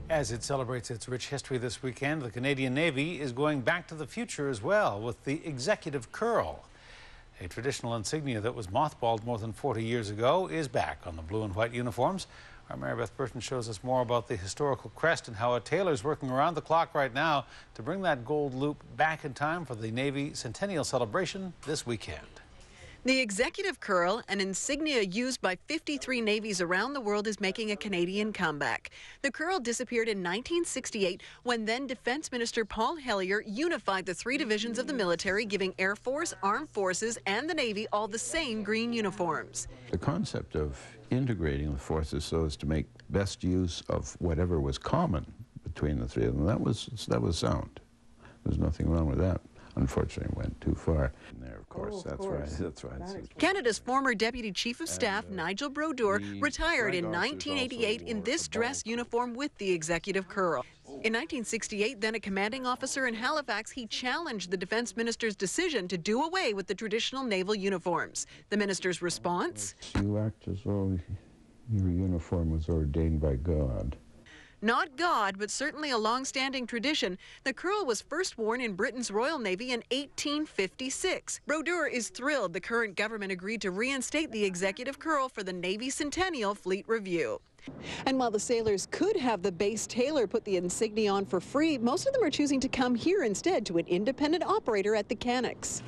As it celebrates its rich history this weekend, the Canadian Navy is going back to the future as well with the executive curl. A traditional insignia that was mothballed more than 40 years ago is back on the blue and white uniforms. Our Mary Beth Burton shows us more about the historical crest and how a tailor is working around the clock right now to bring that gold loop back in time for the Navy Centennial celebration this weekend. The executive curl, an insignia used by 53 navies around the world, is making a Canadian comeback. The curl disappeared in 1968 when then Defense Minister Paul Hellyer unified the three divisions of the military, giving Air Force, Armed Forces, and the Navy all the same green uniforms. The concept of integrating the forces so as to make best use of whatever was common between the three of them, that was sound. There's nothing wrong with that. Unfortunately, it went too far. And there, of course, that's right. Canada's former Deputy Chief of Staff, Nigel Brodeur, retired in 1988 in this dress uniform with the executive curl. In 1968, then a commanding officer in Halifax, he challenged the defense minister's decision to do away with the traditional naval uniforms. The minister's response? You act as though your uniform was ordained by God. Not God, but certainly a long-standing tradition. The curl was first worn in Britain's Royal Navy in 1856. Brodeur is thrilled the current government agreed to reinstate the executive curl for the Navy Centennial Fleet review. And while the sailors could have the base tailor put the insignia on for free, most of them are choosing to come here instead to an independent operator at the Canics.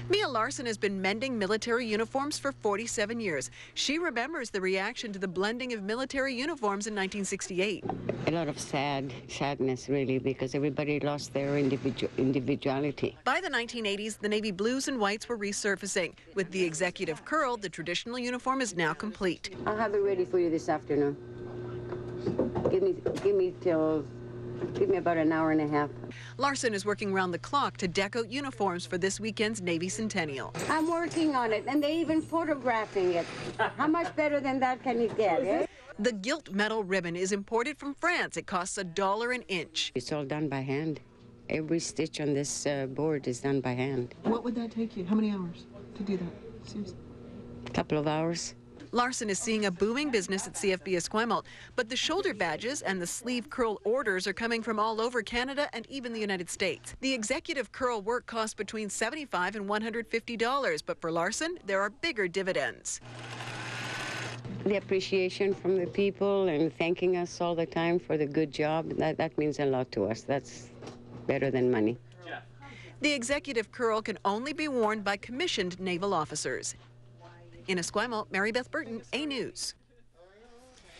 Mia Larsen has been mending military uniforms for 47 years. She remembers the reaction to the blending of military uniforms in 1968. A lot of sadness, really, because everybody lost their individuality. By the 1980s, the Navy blues and whites were resurfacing. With the executive curl, the traditional uniform is now complete. I'll have it ready for you this afternoon. Give me about an hour and a half. Larsen is working round the clock to deck out uniforms for this weekend's Navy Centennial. I'm working on it, and they're even photographing it. How much better than that can you get, eh? The gilt metal ribbon is imported from France. It costs $1 an inch. It's all done by hand. Every stitch on this board is done by hand. What would that take you? How many hours to do that? Seriously? A couple of hours. Larsen is seeing a booming business at CFB Esquimalt, but the shoulder badges and the sleeve curl orders are coming from all over Canada and even the United States. The executive curl work costs between $75 and $150, but for Larsen, there are bigger dividends. The appreciation from the people and thanking us all the time for the good job, that means a lot to us. That's better than money. The executive curl can only be worn by commissioned naval officers. In Esquimalt, Mary Beth Burton, A News.